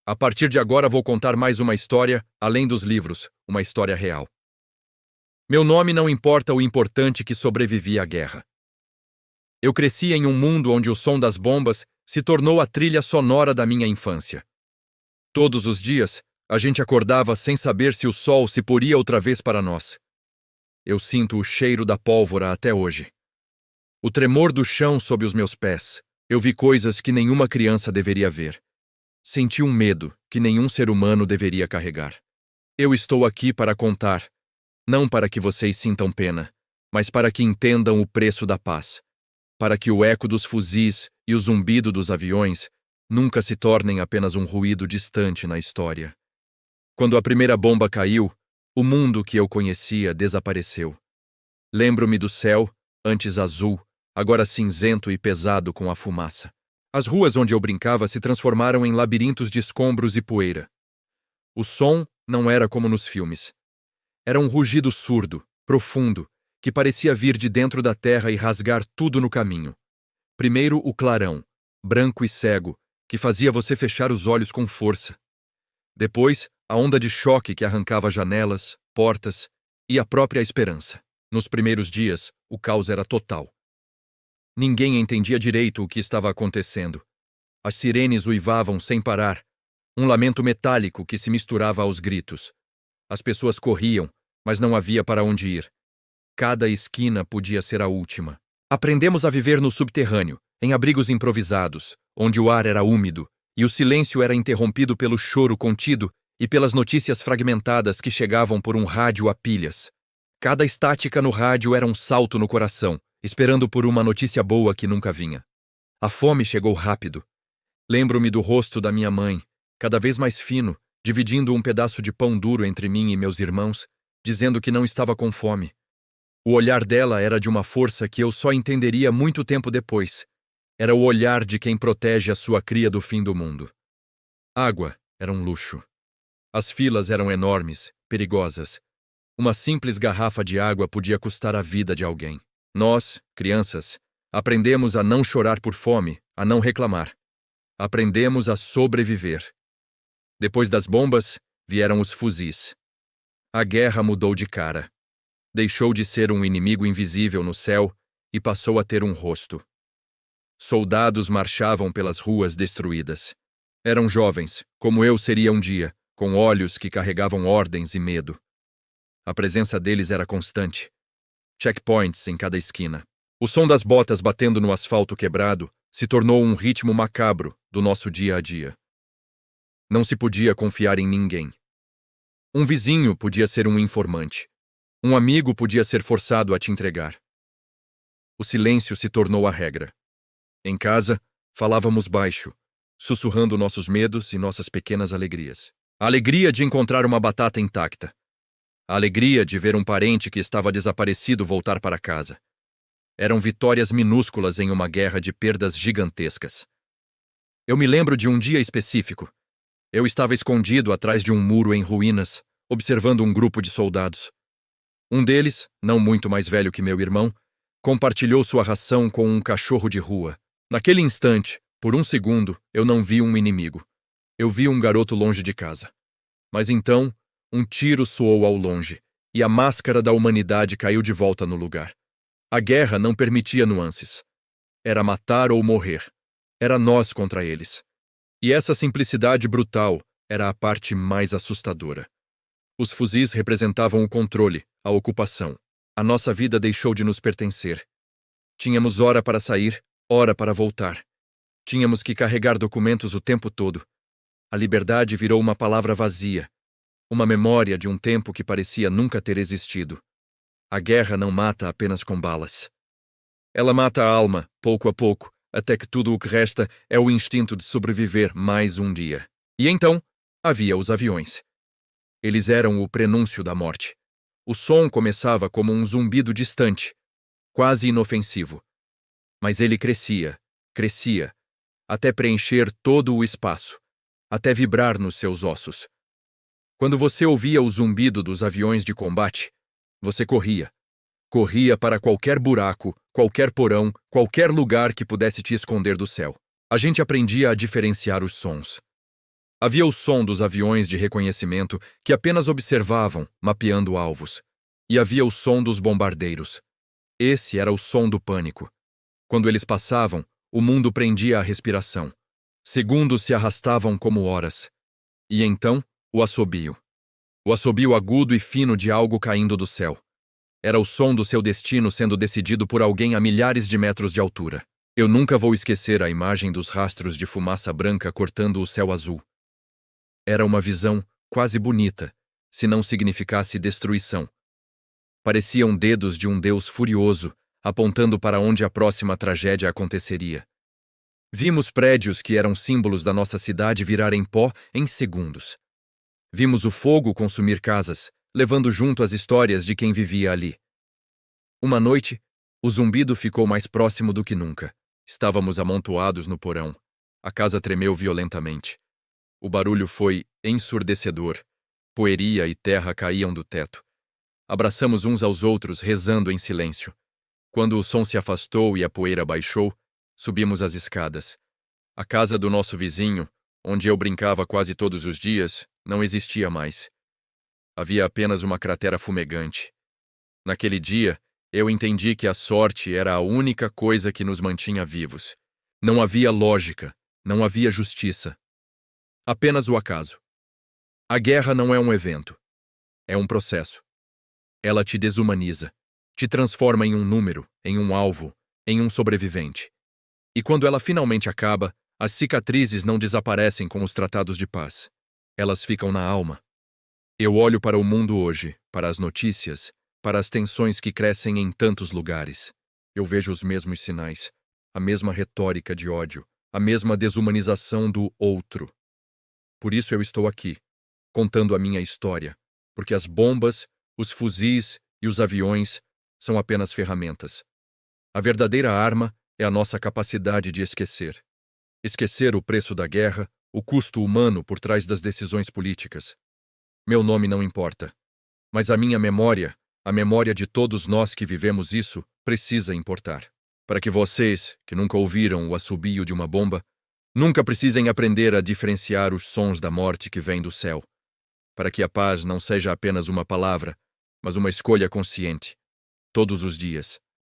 A partir de agora vou contar mais uma história, além dos livros, uma história real. Meu nome não importa o importante que sobrevivi à guerra. Eu cresci em um mundo onde o som das bombas se tornou a trilha sonora da minha infância. Todos os dias, a gente acordava sem saber se o sol se poria outra vez para nós. Eu sinto o cheiro da pólvora até hoje. O tremor do chão sob os meus pés. Eu vi coisas que nenhuma criança deveria ver. Senti um medo que nenhum ser humano deveria carregar. Eu estou aqui para contar, não para que vocês sintam pena, mas para que entendam o preço da paz, para que o eco dos fuzis e o zumbido dos aviões nunca se tornem apenas um ruído distante na história. Quando a primeira bomba caiu, o mundo que eu conhecia desapareceu. Lembro-me do céu, antes azul, agora cinzento e pesado com a fumaça. As ruas onde eu brincava se transformaram em labirintos de escombros e poeira. O som não era como nos filmes. Era um rugido surdo, profundo, que parecia vir de dentro da terra e rasgar tudo no caminho. Primeiro o clarão, branco e cego, que fazia você fechar os olhos com força. Depois, a onda de choque que arrancava janelas, portas e a própria esperança. Nos primeiros dias, o caos era total. Ninguém entendia direito o que estava acontecendo. As sirenes uivavam sem parar, um lamento metálico que se misturava aos gritos. As pessoas corriam, mas não havia para onde ir. Cada esquina podia ser a última. Aprendemos a viver no subterrâneo, em abrigos improvisados, onde o ar era úmido e o silêncio era interrompido pelo choro contido e pelas notícias fragmentadas que chegavam por um rádio a pilhas. Cada estática no rádio era um salto no coração, esperando por uma notícia boa que nunca vinha. A fome chegou rápido. Lembro-me do rosto da minha mãe, cada vez mais fino, dividindo um pedaço de pão duro entre mim e meus irmãos, dizendo que não estava com fome. O olhar dela era de uma força que eu só entenderia muito tempo depois. Era o olhar de quem protege a sua cria do fim do mundo. Água era um luxo. As filas eram enormes, perigosas. Uma simples garrafa de água podia custar a vida de alguém. Nós, crianças, aprendemos a não chorar por fome, a não reclamar. Aprendemos a sobreviver. Depois das bombas, vieram os fuzis. A guerra mudou de cara. Deixou de ser um inimigo invisível no céu e passou a ter um rosto. Soldados marchavam pelas ruas destruídas. Eram jovens, como eu seria um dia, com olhos que carregavam ordens e medo. A presença deles era constante. Checkpoints em cada esquina. O som das botas batendo no asfalto quebrado se tornou um ritmo macabro do nosso dia a dia. Não se podia confiar em ninguém. Um vizinho podia ser um informante. Um amigo podia ser forçado a te entregar. O silêncio se tornou a regra. Em casa, falávamos baixo, sussurrando nossos medos e nossas pequenas alegrias. A alegria de encontrar uma batata intacta. A alegria de ver um parente que estava desaparecido voltar para casa. Eram vitórias minúsculas em uma guerra de perdas gigantescas. Eu me lembro de um dia específico. Eu estava escondido atrás de um muro em ruínas, observando um grupo de soldados. Um deles, não muito mais velho que meu irmão, compartilhou sua ração com um cachorro de rua. Naquele instante, por um segundo, eu não vi um inimigo. Eu vi um garoto longe de casa. Mas então, um tiro soou ao longe, e a máscara da humanidade caiu de volta no lugar. A guerra não permitia nuances. Era matar ou morrer. Era nós contra eles. E essa simplicidade brutal era a parte mais assustadora. Os fuzis representavam o controle, a ocupação. A nossa vida deixou de nos pertencer. Tínhamos hora para sair, hora para voltar. Tínhamos que carregar documentos o tempo todo. A liberdade virou uma palavra vazia, uma memória de um tempo que parecia nunca ter existido. A guerra não mata apenas com balas. Ela mata a alma, pouco a pouco, até que tudo o que resta é o instinto de sobreviver mais um dia. E então, havia os aviões. Eles eram o prenúncio da morte. O som começava como um zumbido distante, quase inofensivo. Mas ele crescia, crescia, até preencher todo o espaço, até vibrar nos seus ossos. Quando você ouvia o zumbido dos aviões de combate, você corria. Corria para qualquer buraco, qualquer porão, qualquer lugar que pudesse te esconder do céu. A gente aprendia a diferenciar os sons. Havia o som dos aviões de reconhecimento que apenas observavam, mapeando alvos. E havia o som dos bombardeiros. Esse era o som do pânico. Quando eles passavam, o mundo prendia a respiração. Segundos se arrastavam como horas. E então, o assobio. O assobio agudo e fino de algo caindo do céu. Era o som do seu destino sendo decidido por alguém a milhares de metros de altura. Eu nunca vou esquecer a imagem dos rastros de fumaça branca cortando o céu azul. Era uma visão quase bonita, se não significasse destruição. Pareciam dedos de um Deus furioso, apontando para onde a próxima tragédia aconteceria. Vimos prédios que eram símbolos da nossa cidade virarem pó em segundos. Vimos o fogo consumir casas, levando junto as histórias de quem vivia ali. Uma noite, o zumbido ficou mais próximo do que nunca. Estávamos amontoados no porão. A casa tremeu violentamente. O barulho foi ensurdecedor. Poeira e terra caíam do teto. Abraçamos uns aos outros, rezando em silêncio. Quando o som se afastou e a poeira baixou, subimos as escadas. A casa do nosso vizinho, onde eu brincava quase todos os dias, não existia mais. Havia apenas uma cratera fumegante. Naquele dia, eu entendi que a sorte era a única coisa que nos mantinha vivos. Não havia lógica, não havia justiça. Apenas o acaso. A guerra não é um evento. É um processo. Ela te desumaniza, te transforma em um número, em um alvo, em um sobrevivente. E quando ela finalmente acaba, as cicatrizes não desaparecem com os tratados de paz. Elas ficam na alma. Eu olho para o mundo hoje, para as notícias, para as tensões que crescem em tantos lugares. Eu vejo os mesmos sinais, a mesma retórica de ódio, a mesma desumanização do outro. Por isso eu estou aqui, contando a minha história, porque as bombas, os fuzis e os aviões são apenas ferramentas. A verdadeira arma é a nossa capacidade de esquecer. Esquecer o preço da guerra, o custo humano por trás das decisões políticas. Meu nome não importa, mas a minha memória, a memória de todos nós que vivemos isso, precisa importar. Para que vocês, que nunca ouviram o assobio de uma bomba, nunca precisem aprender a diferenciar os sons da morte que vem do céu. Para que a paz não seja apenas uma palavra, mas uma escolha consciente, todos os dias.